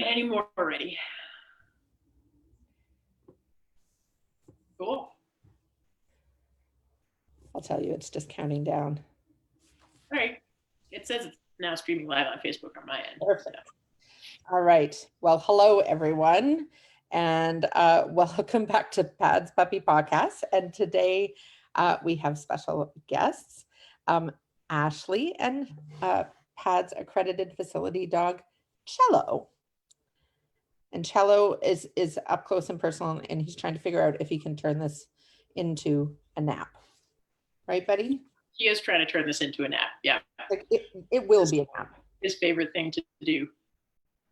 many more already. Cool. I'll tell you, it's just counting down. All right. It says it's now streaming live on Facebook on my end. Perfect. All right. Well, hello, everyone, and welcome back to Pad's Puppy Podcast. And today we have special guests, Ashley and Pad's accredited facility dog, Cello. And Cello is up close and personal, and he's trying to figure out if he can turn this into a nap. Right, buddy? He is trying to turn this into a nap. Yeah. Like it will be a nap. His favorite thing to do.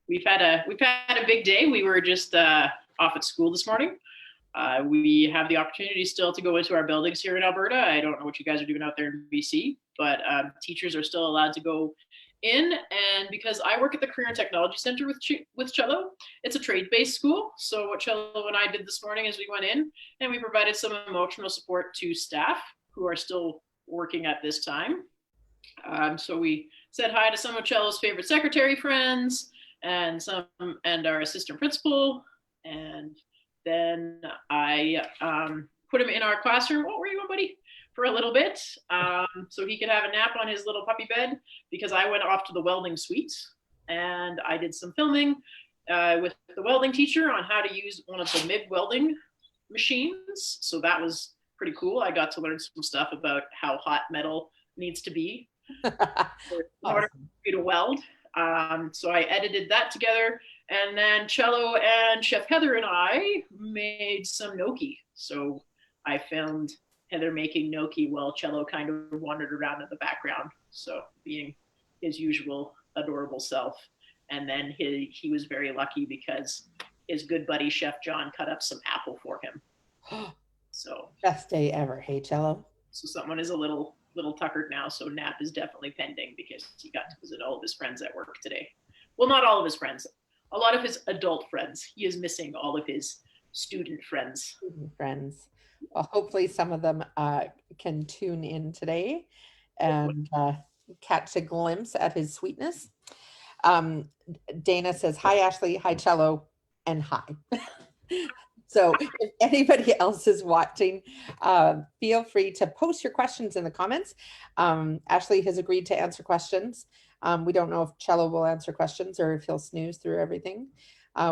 We've had a big day. We were just off at school this morning. We have the opportunity still to go into our buildings here in Alberta. I don't know what you guys are doing out there in BC, but teachers are still allowed to go in. And because I work at the Career and Technology Center with Cello, it's a trade-based school. So what Cello and I did this morning is we went in and we provided some emotional support to staff who are still working at this time. So we said hi to some of Cello's favorite secretary friends and our assistant principal. And then I put him in our classroom. What were you on, buddy? For a little bit, so he could have a nap on his little puppy bed, because I went off to the welding suite and I did some filming with the welding teacher on how to use one of the MIG welding machines. So that was pretty cool. I got to learn some stuff about how hot metal needs to be in order for you to weld. So I edited that together, and then Cello and Chef Heather and I made some gnocchi. So I filmed Heather making gnocchi while Cello kind of wandered around in the background, so being his usual adorable self. And then he was very lucky because his good buddy Chef John cut up some apple for him. So best day ever. Hey, Cello. So someone is a little tuckered now, so nap is definitely pending because he got to visit all of his friends at work today. Well, not all of his friends, a lot of his adult friends. He is missing all of his student friends. Well, hopefully some of them can tune in today and catch a glimpse at his sweetness. Dana says, hi, Ashley, hi, Cello, and hi. So if anybody else is watching, feel free to post your questions in the comments. Ashley has agreed to answer questions. We don't know if Cello will answer questions or if he'll snooze through everything.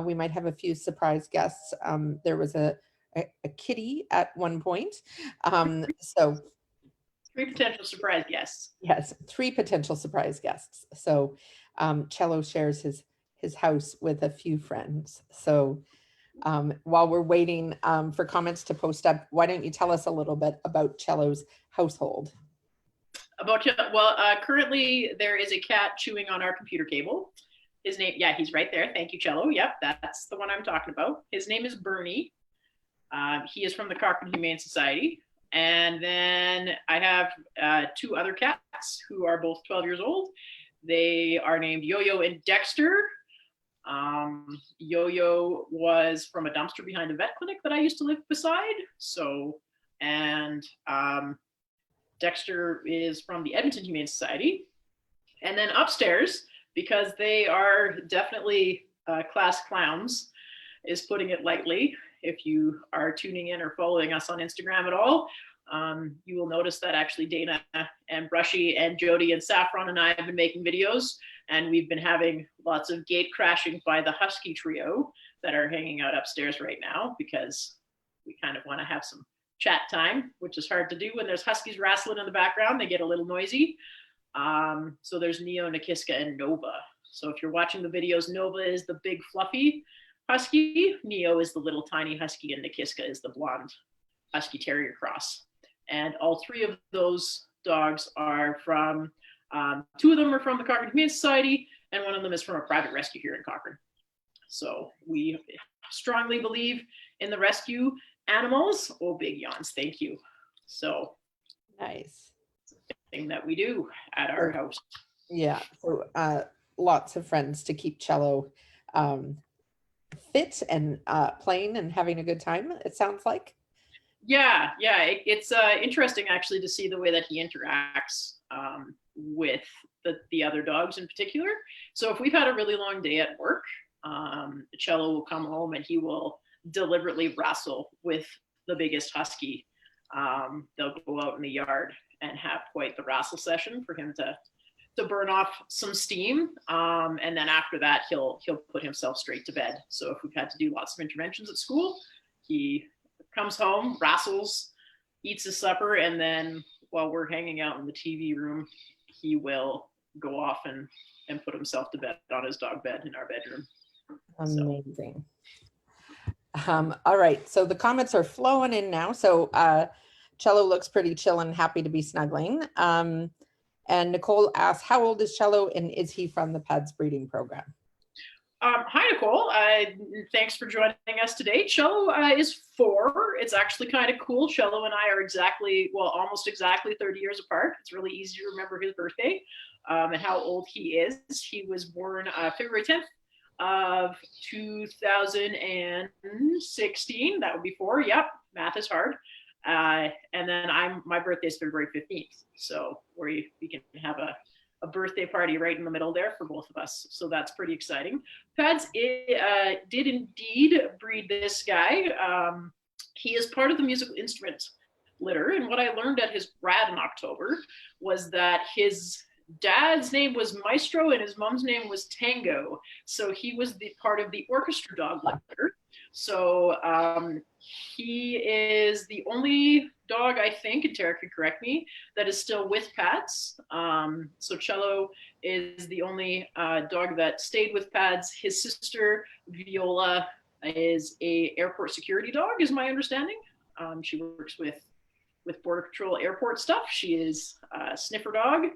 We might have a few surprise guests. There was a kitty at one point. So 3 potential surprise guests. Yes, 3 potential surprise guests. So Cello shares his house with a few friends. So while we're waiting for comments to post up, why don't you tell us a little bit about Cello's household? Currently there is a cat chewing on our computer cable. His name, yeah, he's right there. Thank you, Cello. Yep, that's the one I'm talking about. His name is Bernie. He is from the Cochrane Humane Society. And then I have 2 other cats who are both 12 years old. They are named Yo-Yo and Dexter. Yo-Yo was from a dumpster behind a vet clinic that I used to live beside. And Dexter is from the Edmonton Humane Society. And then upstairs, because they are definitely class clowns, is putting it lightly. If you are tuning in or following us on Instagram at all, you will notice that actually Dana and Brushy and Jody and Saffron and I have been making videos, and we've been having lots of gate crashing by the Husky trio that are hanging out upstairs right now, because we kind of want to have some chat time, which is hard to do when there's Huskies wrestling in the background. They get a little noisy. So there's Neo, Nikiska, and Nova. So if you're watching the videos, Nova is the big fluffy Husky, Neo is the little tiny Husky, and Nikiska is the blonde Husky Terrier cross. And all 3 of those dogs are from, 2 of them are from the Cochrane Humane Society, and 1 of them is from a private rescue here in Cochrane. So we strongly believe in the rescue animals. Oh, big yawns, thank you. So nice. It's a thing that we do at our house. Yeah, so lots of friends to keep Cello fit and playing and having a good time, it sounds like. Yeah, it's interesting actually to see the way that he interacts with the other dogs in particular. So if we've had a really long day at work, Cello will come home and he will deliberately wrestle with the biggest husky. They'll go out in the yard and have quite the wrestle session for him to burn off some steam. And then after that, he'll put himself straight to bed. So if we've had to do lots of interventions at school, he comes home, wrestles, eats his supper, and then while we're hanging out in the TV room, he will go off and put himself to bed on his dog bed in our bedroom. Amazing. All right, so the comments are flowing in now. So Cello looks pretty chill and happy to be snuggling. And Nicole asks, how old is Cello and is he from the PADS breeding program? Hi, Nicole. Thanks for joining us today. Cello is 4. It's actually kind of cool. Cello and I are almost exactly 30 years apart. It's really easy to remember his birthday and how old he is. He was born February 10th of 2016. That would be 4. Yep, math is hard. And then my birthday is February 15th. So we can have a birthday party right in the middle there for both of us. So that's pretty exciting. PADS did indeed breed this guy. He is part of the musical instrument litter. And what I learned at his grad in October was that his dad's name was Maestro and his mom's name was Tango. So he was part of the orchestra dog litter. So he is the only dog, I think, and Tara can correct me, that is still with PADS. So Cello is the only dog that stayed with PADS. His sister, Viola, is a airport security dog, is my understanding. She works with Border Patrol airport stuff. She is a sniffer dog.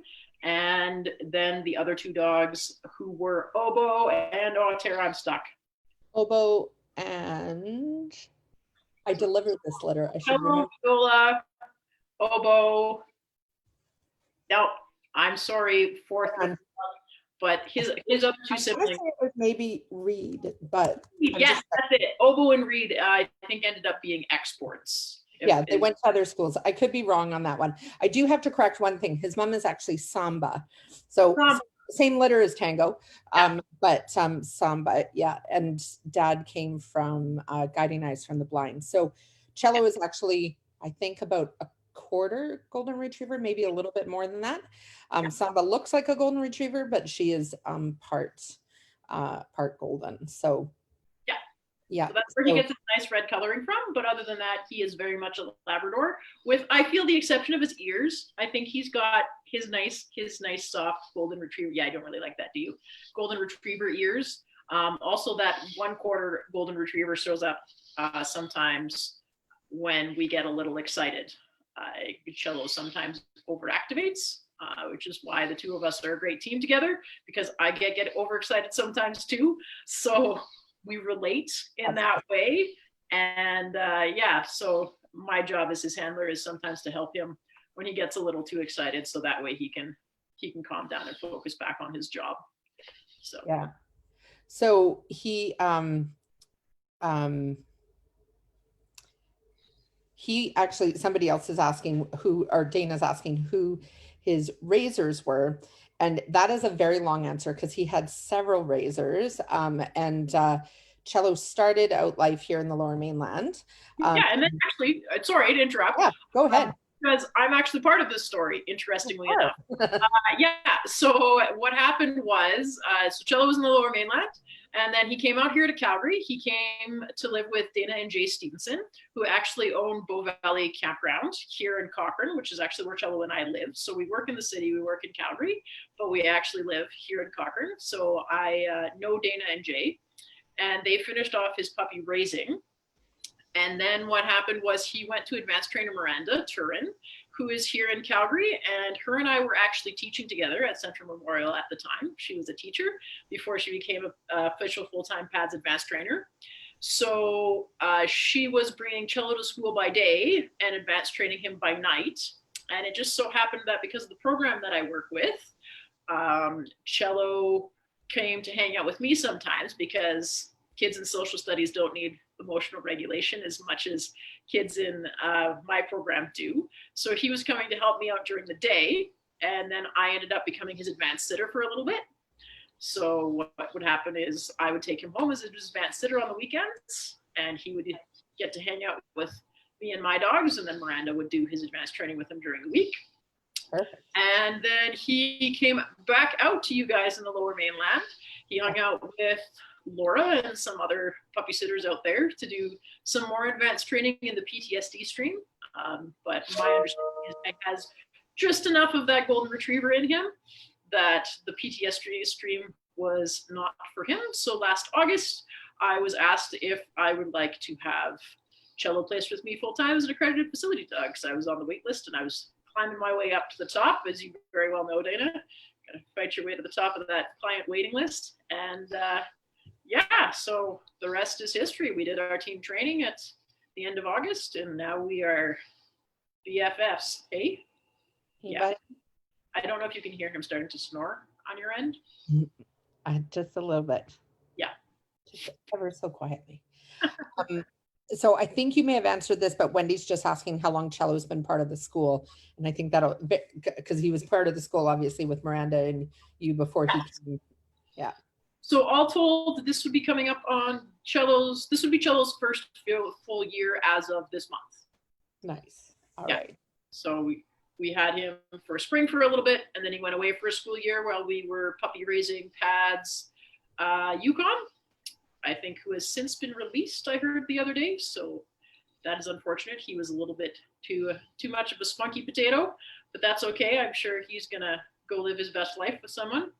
And then the other 2 dogs who were Oboe and, Tara, I'm stuck. Oboe and I delivered this litter. I should remember. Viola, Oboe. No, I'm sorry, 4th one, but his other 2 siblings. It was maybe Reed, but yes, that's it. Oboe and Reed, I think, ended up being exports. Yeah, they went to other schools. I could be wrong on that one. I do have to correct one thing. His mom is actually Samba. So same litter as Tango, but Samba, yeah. And dad came from Guiding Eyes from the Blind. So Cello is actually, I think, about a quarter golden retriever, maybe a little bit more than that. Samba looks like a golden retriever, but she is part golden. So yeah, so that's where he gets his nice red coloring from. But other than that, he is very much a Labrador, with, I feel, the exception of his ears. I think he's got his nice soft golden retriever. Yeah, I don't really like that, do you? Golden retriever ears. Also, that 1/4 golden retriever shows up sometimes when we get a little excited. Cello sometimes overactivates, which is why the 2 of us are a great team together, because I get overexcited sometimes too. So we relate in that way. And so my job as his handler is sometimes to help him when he gets a little too excited, so that way he can calm down and focus back on his job. So yeah. So he actually, somebody else is asking Dana's asking who his razors were. And that is a very long answer because he had several razors. And Cello started out life here in the Lower Mainland. And then actually, sorry to interrupt. Yeah, go ahead. Because I'm actually part of this story, interestingly enough. So what happened was, so Cello was in the Lower Mainland, and then he came out here to Calgary. He came to live with Dana and Jay Stevenson, who actually own Bow Valley Campground here in Cochrane, which is actually where Cello and I live. So we work in the city, we work in Calgary, but we actually live here in Cochrane. So I know Dana and Jay, and they finished off his puppy raising. And then what happened was he went to advanced trainer Miranda Turin, who is here in Calgary, and her and I were actually teaching together at Central Memorial at the time. She was a teacher before she became an official full-time PADS advanced trainer. So she was bringing Cello to school by day and advanced training him by night. And it just so happened that because of the program that I work with, Cello came to hang out with me sometimes, because kids in social studies don't need emotional regulation as much as kids in my program do. So he was coming to help me out during the day, and then I ended up becoming his advanced sitter for a little bit. So what would happen is I would take him home as his advanced sitter on the weekends, and he would get to hang out with me and my dogs, and then Miranda would do his advanced training with him during the week. Perfect. And then he came back out to you guys in the Lower Mainland. He hung out with Laura and some other puppy sitters out there to do some more advanced training in the PTSD stream. But my understanding is he has just enough of that golden retriever in him that the PTSD stream was not for him. So last August, I was asked if I would like to have Cello placed with me full time as an accredited facility dog, because I was on the wait list and I was climbing my way up to the top, as you very well know, Dana. Gotta fight your way to the top of that client waiting list. And yeah, so the rest is history. We did our team training at the end of August, and now we are BFFs. Hey? Yeah. I don't know if you can hear him starting to snore on your end. Just a little bit. Yeah. Just ever so quietly. So I think you may have answered this, but Wendy's just asking how long Cello's been part of the school. And I think that'll, because he was part of the school, obviously, with Miranda and you before he came. Yeah. So all told, this would be coming up on Cello's, this would be Cello's first full year as of this month. Nice. All right. So we had him for spring for a little bit, and then he went away for a school year while we were puppy raising pads Yukon, I think, who has since been released, I heard the other day. So that is unfortunate. He was a little bit too much of a spunky potato, but that's okay. I'm sure he's going to go live his best life with someone.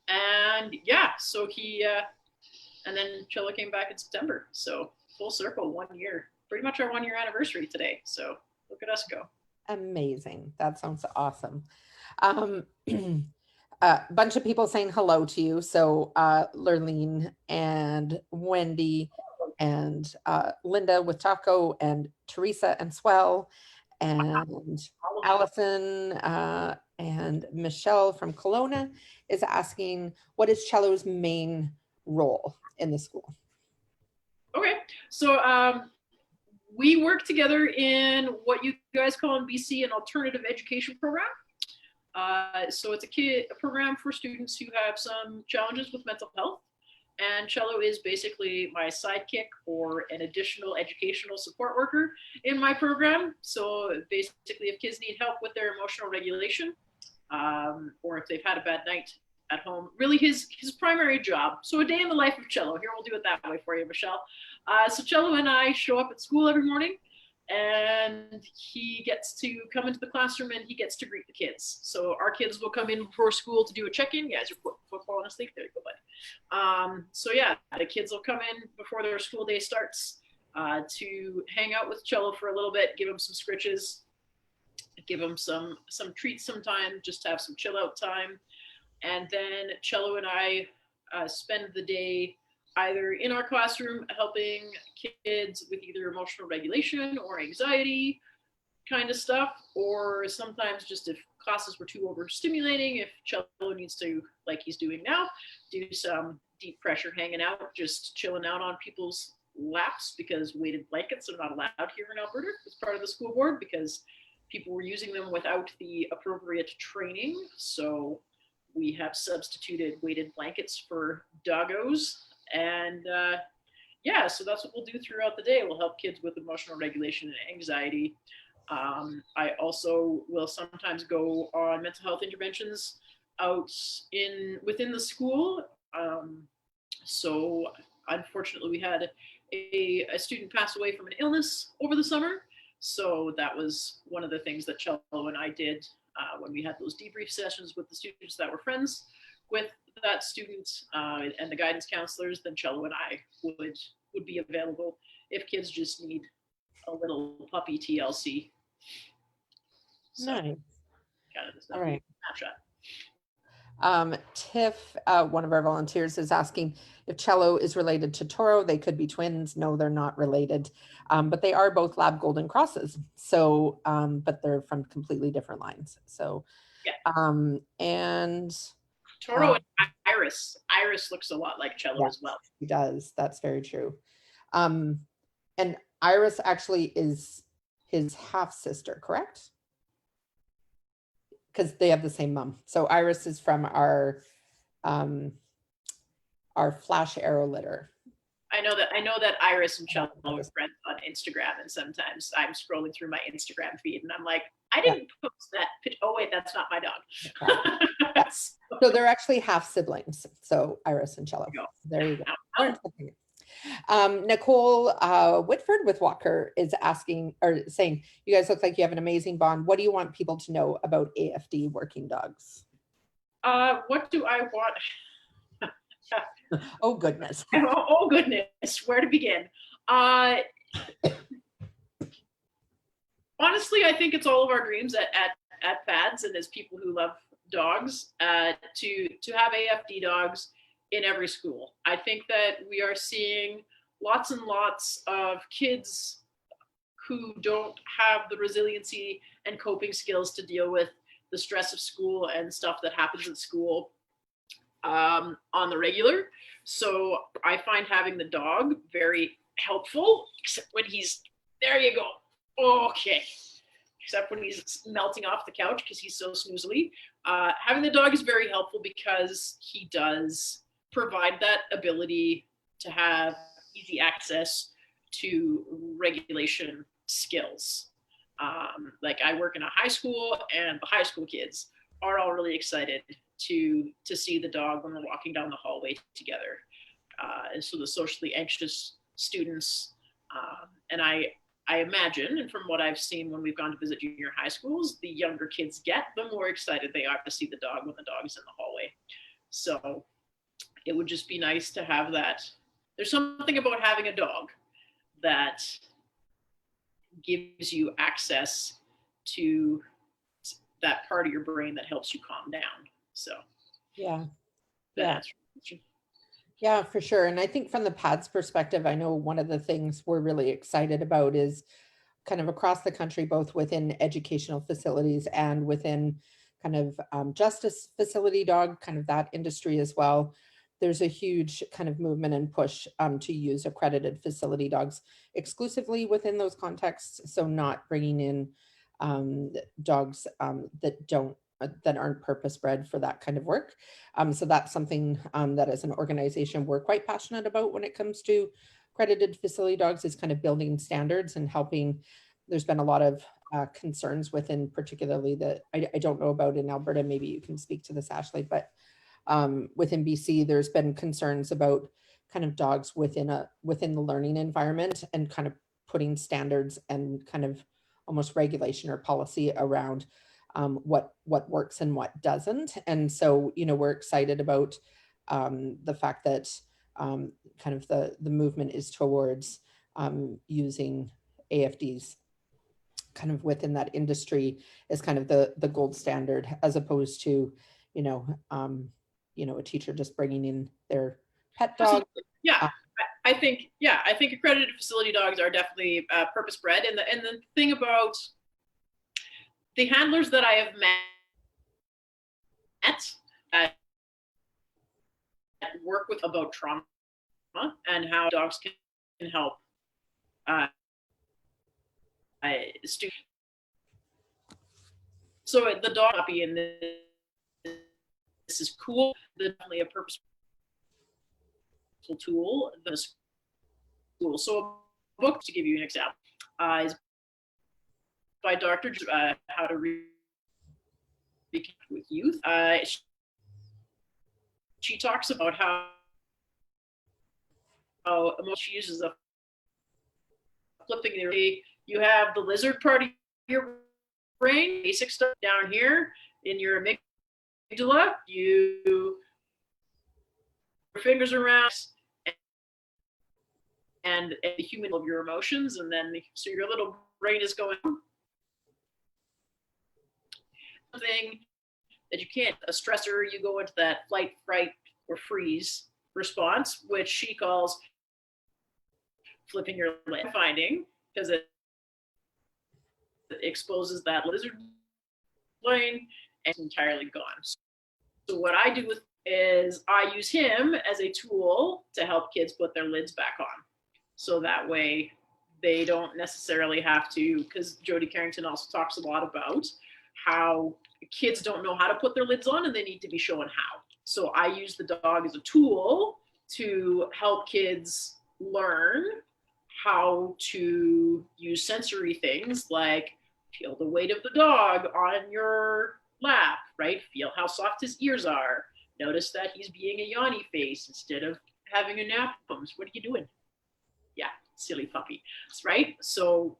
And yeah, so he, and then Cello came back in September. So full circle, 1 year, pretty much our 1 year anniversary today. So look at us go. Amazing. That sounds awesome. A bunch of people saying hello to you. So Lurleen and Wendy and Linda with Taco and Teresa and Swell and Allison and Michelle from Kelowna is asking, what is Cello's main role in the school? Okay, so we work together in what you guys call in BC an alternative education program. So it's a program for students who have some challenges with mental health. And Cello is basically my sidekick or an additional educational support worker in my program. So basically, if kids need help with their emotional regulation, or if they've had a bad night at home, really his primary job. So a day in the life of Cello. Here, we'll do it that way for you, Michelle. So Cello and I show up at school every morning, and he gets to come into the classroom and he gets to greet the kids. So our kids will come in before school to do a check-in. You guys are falling asleep. There you go, bud. So yeah, the kids will come in before their school day starts to hang out with Cello for a little bit, give him some scritches, give him some treats sometime, just to have some chill out time. And then Cello and I spend the day either in our classroom helping kids with either emotional regulation or anxiety kind of stuff, or sometimes just if classes were too overstimulating, if Cello needs to, like he's doing now, do some deep pressure hanging out, just chilling out on people's laps, because weighted blankets are not allowed here in Alberta as part of the school board because people were using them without the appropriate training. So we have substituted weighted blankets for doggos. And yeah, so that's what we'll do throughout the day. We'll help kids with emotional regulation and anxiety. I also will sometimes go on mental health interventions out within the school. So unfortunately, we had a student pass away from an illness over the summer. So that was one of the things that Cello and I did when we had those debrief sessions with the students that were friends with that student and the guidance counselors. Then Cello and I would be available if kids just need a little puppy TLC. So, nice. Kind of All right. Snapshot. Tiff, one of our volunteers, is asking if Cello is related to Toro. They could be twins. No, they're not related, but they are both Lab Golden Crosses. So, but they're from completely different lines. So, yeah. And Toro and Iris. Iris looks a lot like Cello as well. He does. That's very true. And Iris actually is his half sister, correct? Because they have the same mom. So Iris is from our our flash arrow litter. I know that Iris and Cello are friends on Instagram, and sometimes I'm scrolling through my Instagram feed and I'm like, I didn't post that. Oh wait, that's not my dog. Yes. So they're actually half siblings. So Iris and Cello. There you go. Nicole Whitford with Walker is asking or saying, you guys look like you have an amazing bond. What do you want people to know about AFD working dogs? What do I want? Oh goodness. Oh goodness, where to begin? Honestly, I think it's all of our dreams at FADS and as people who love dogs to have AFD dogs in every school. I think that we are seeing lots and lots of kids who don't have the resiliency and coping skills to deal with the stress of school and stuff that happens at school on the regular. So I find having the dog very helpful, except when he's, there you go. Okay. Except when he's melting off the couch because he's so snoozely. Having the dog is very helpful because he does provide that ability to have easy access to regulation skills. Like I work in a high school and the high school kids are all really excited to see the dog when we're walking down the hallway together. And so the socially anxious students, and I imagine, and from what I've seen when we've gone to visit junior high schools, the younger kids get, the more excited they are to see the dog when the dog is in the hallway. So it would just be nice to have that. There's something about having a dog that gives you access to that part of your brain that helps you calm down. So yeah. Yeah, for sure. And I think from the PADS perspective, I know one of the things we're really excited about is kind of across the country, both within educational facilities and within kind of justice facility dog, kind of that industry as well. There's a huge kind of movement and push to use accredited facility dogs exclusively within those contexts. So not bringing in dogs that aren't purpose bred for that kind of work. So that's something that as an organization, we're quite passionate about when it comes to accredited facility dogs, is kind of building standards and helping. There's been a lot of concerns within particularly I don't know about in Alberta, maybe you can speak to this, Ashley, but within BC, there's been concerns about kind of dogs within the learning environment and kind of putting standards and kind of almost regulation or policy around what works and what doesn't. And so, we're excited about the fact that kind of the movement is towards using AFDs kind of within that industry as kind of the gold standard, as opposed to, a teacher just bringing in their pet dog. Yeah. I think accredited facility dogs are definitely purpose bred. And the thing about the handlers that I have met work with about trauma and how dogs can help students. So the dog puppy in this is cool. Definitely a purposeful tool. The school. So a book, to give you an example, is by Dr. How to Reconnect with Youth. She talks about how she uses a flipping the. You have the lizard part of your brain, basic stuff down here in your amygdala. You your fingers around and the human of your emotions, and then so your little brain is going something that you can't, a stressor, you go into that flight, fright, or freeze response, which she calls flipping your lid. Finding, because it exposes that lizard brain and it's entirely gone. So what I do is I use him as a tool to help kids put their lids back on. So that way they don't necessarily have to, because Jody Carrington also talks a lot about how kids don't know how to put their lids on and they need to be shown how. So I use the dog as a tool to help kids learn how to use sensory things like feel the weight of the dog on your lap, right? Feel how soft his ears are. Notice that he's being a yawny face instead of having a nap. What are you doing? Yeah, silly puppy, right? So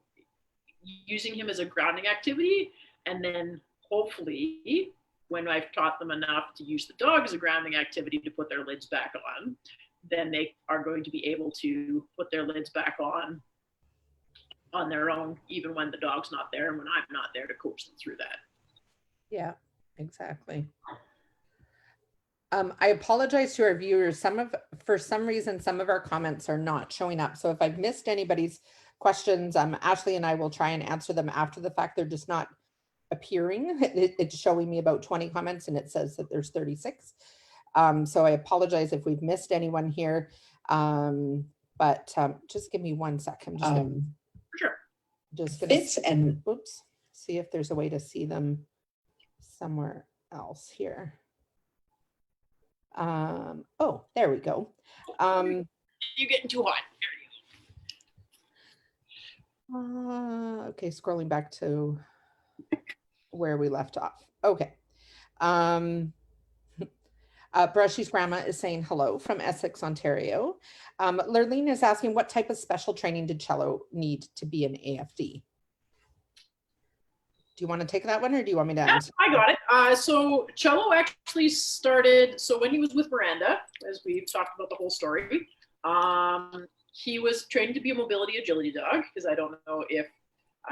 using him as a grounding activity, and then hopefully when I've taught them enough to use the dog as a grounding activity to put their lids back on, then they are going to be able to put their lids back on their own, even when the dog's not there and when I'm not there to coach them through that. Yeah, exactly. I apologize to our viewers. For some reason, some of our comments are not showing up. So if I've missed anybody's questions, Ashley and I will try and answer them after the fact. They're just not appearing. It's showing me about 20 comments and it says that there's 36. So I apologize if we've missed anyone here. But just give me 1 second. Sure. Just gonna oops, see if there's a way to see them somewhere else here. Oh, there we go. You're getting too hot. Okay, scrolling back to where we left off. Okay. Brushy's grandma is saying hello from Essex, Ontario. Lurleen is asking, what type of special training did Cello need to be an AFD? Do you want to take that one or do you want me to answer? I got it. So Cello actually started, so when he was with Miranda, as we've talked about the whole story, he was trained to be a mobility agility dog, because I don't know if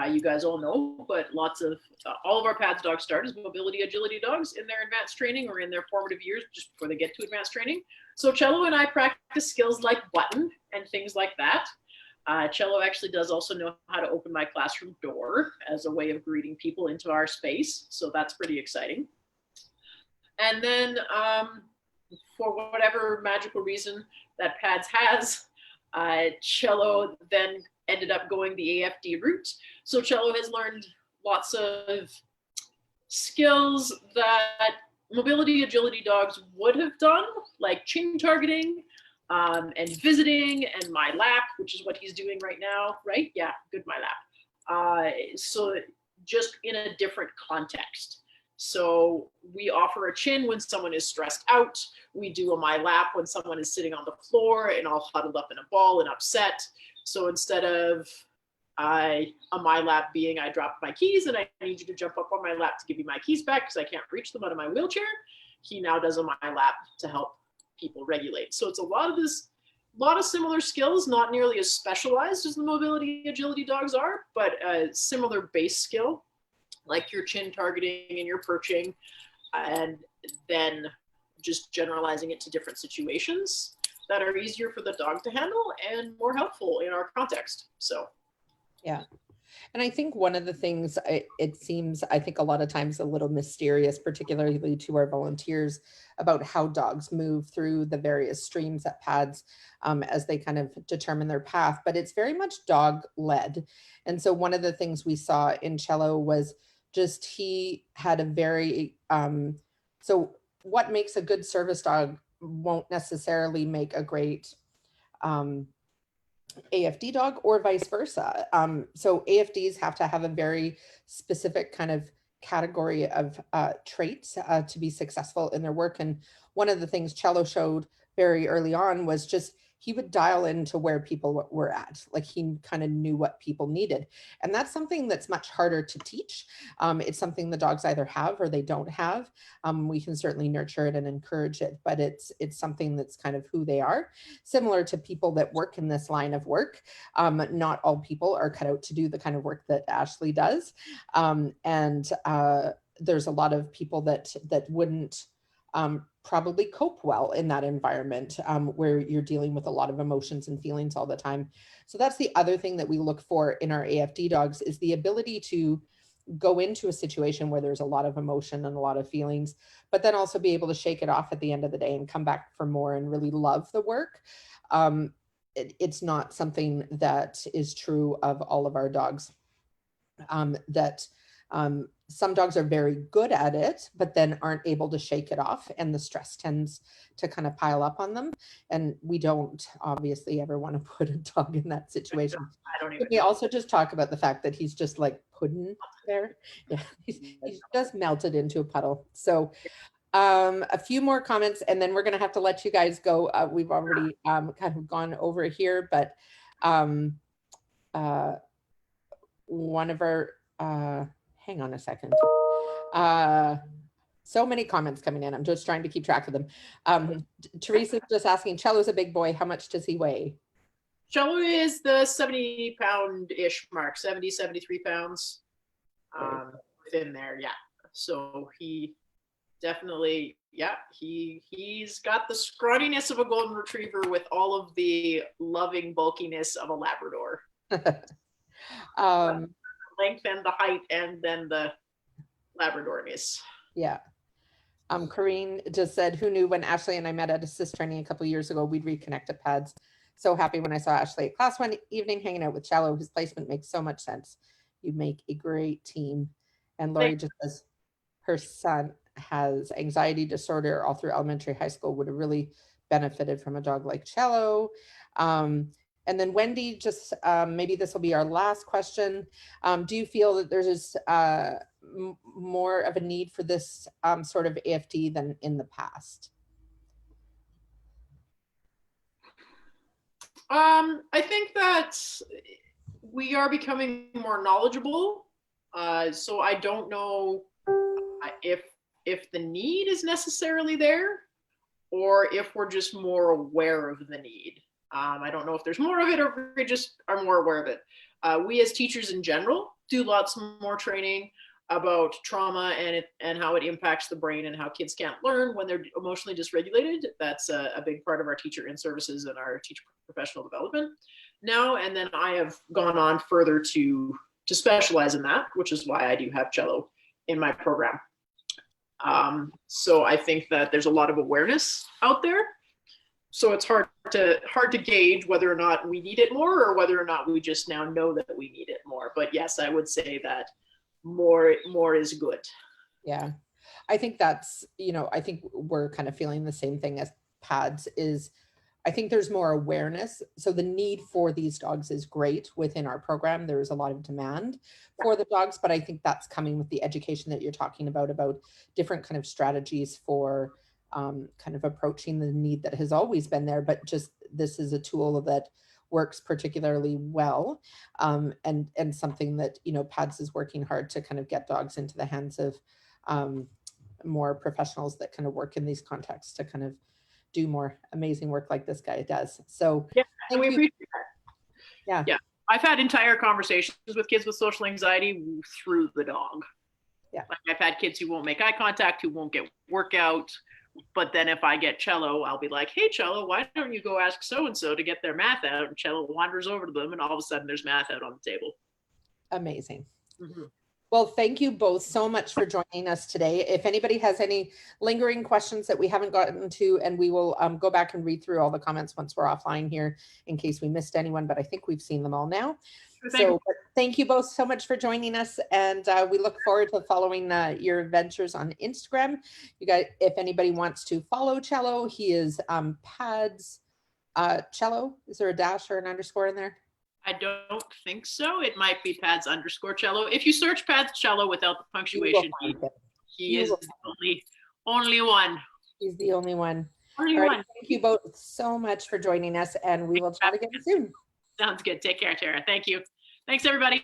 you guys all know, but all of our PADS dogs start as mobility agility dogs in their advanced training or in their formative years just before they get to advanced training. So Cello and I practice skills like button and things like that. Cello actually does also know how to open my classroom door as a way of greeting people into our space. So that's pretty exciting. And then for whatever magical reason that PADS has, Cello then ended up going the AFD route. So Cello has learned lots of skills that mobility agility dogs would have done, like chin targeting, and visiting and my lap, which is what he's doing right now, right? Yeah, good, my lap. So just in a different context. So we offer a chin when someone is stressed out. We do a my lap when someone is sitting on the floor and all huddled up in a ball and upset. So instead of a my lap being I dropped my keys and I need you to jump up on my lap to give me my keys back because I can't reach them out of my wheelchair, he now does a my lap to help people regulate. So it's a lot of similar skills, not nearly as specialized as the mobility agility dogs are, but a similar base skill, like your chin targeting and your perching, and then just generalizing it to different situations that are easier for the dog to handle and more helpful in our context. So yeah. And I think one of the things it seems, I think a lot of times a little mysterious, particularly to our volunteers, about how dogs move through the various streams at PADS as they kind of determine their path, but it's very much dog led. And so one of the things we saw in Cello was just, he had a very, so what makes a good service dog won't necessarily make a great AFD dog or vice versa. So AFDs have to have a very specific kind of category of traits to be successful in their work. And one of the things Cello showed very early on was just, he would dial into where people were at. Like he kind of knew what people needed. And that's something that's much harder to teach. It's something the dogs either have or they don't have. We can certainly nurture it and encourage it, but it's something that's kind of who they are. Similar to people that work in this line of work. Not all people are cut out to do the kind of work that Ashley does. And there's a lot of people that wouldn't probably cope well in that environment where you're dealing with a lot of emotions and feelings all the time. So that's the other thing that we look for in our AFD dogs, is the ability to go into a situation where there's a lot of emotion and a lot of feelings, but then also be able to shake it off at the end of the day and come back for more and really love the work. It's not something that is true of all of our dogs. Some dogs are very good at it, but then aren't able to shake it off, and the stress tends to kind of pile up on them. And we don't obviously ever want to put a dog in that situation. I don't Can even we know. also just talk about the fact that he's just like pudding there? Yeah, he's just melted into a puddle. So a few more comments, and then we're going to have to let you guys go. We've already kind of gone over here, but one of our, hang on a second. So many comments coming in. I'm just trying to keep track of them. Teresa's just asking, Cello's a big boy. How much does he weigh? Cello is the 70-pound-ish mark, 70, 73 pounds within there. Yeah. So he definitely, yeah, he's got the scrawniness of a golden retriever with all of the loving bulkiness of a Labrador. Length and the height, and then the Labradorness. Yeah. Corrine just said, who knew when Ashley and I met at assist training a couple years ago, we'd reconnect at pads. So happy when I saw Ashley at class one evening hanging out with Cello. His placement makes so much sense. You make a great team. And Lori just says her son has anxiety disorder all through elementary, high school, would have really benefited from a dog like Cello. And then Wendy, just maybe this will be our last question. Do you feel that there's more of a need for this sort of AFD than in the past? I think that we are becoming more knowledgeable. So I don't know if the need is necessarily there, or if we're just more aware of the need. I don't know if there's more of it, or if we just are more aware of it. We as teachers in general do lots more training about trauma and how it impacts the brain, and how kids can't learn when they're emotionally dysregulated. That's a big part of our teacher in services and our teacher professional development now. And then I have gone on further to specialize in that, which is why I do have Cello in my program. So I think that there's a lot of awareness out there. So it's hard to gauge whether or not we need it more, or whether or not we just now know that we need it more. But yes, I would say that more is good. Yeah, I think that's, I think we're kind of feeling the same thing as pads. Is I think there's more awareness. So the need for these dogs is great within our program. There is a lot of demand for the dogs, but I think that's coming with the education that you're talking about different kind of strategies for kind of approaching the need that has always been there, but just this is a tool that works particularly well, and something that pads is working hard to kind of get dogs into the hands of more professionals that kind of work in these contexts to kind of do more amazing work like this guy does. So yeah, and we appreciate that. Yeah, I've had entire conversations with kids with social anxiety through the dog. Yeah, like I've had kids who won't make eye contact, who won't get workout. But then if I get Cello, I'll be like, hey, Cello, why don't you go ask so-and-so to get their math out? And Cello wanders over to them, and all of a sudden there's math out on the table. Amazing. Mm-hmm. Well, thank you both so much for joining us today. If anybody has any lingering questions that we haven't gotten to, and we will go back and read through all the comments once we're offline here in case we missed anyone, but I think we've seen them all now. So thank you both so much for joining us, and we look forward to following your adventures on Instagram. You guys, if anybody wants to follow Cello, he is pads Cello. Is there a dash or an underscore in there? I don't think so. It might be pads_Cello. If you search pads Cello without the punctuation, he is the only one. He's the only one. Only one. Thank you both so much for joining us, and we will chat again soon. Sounds good. Take care, Tara. Thank you. Thanks, everybody.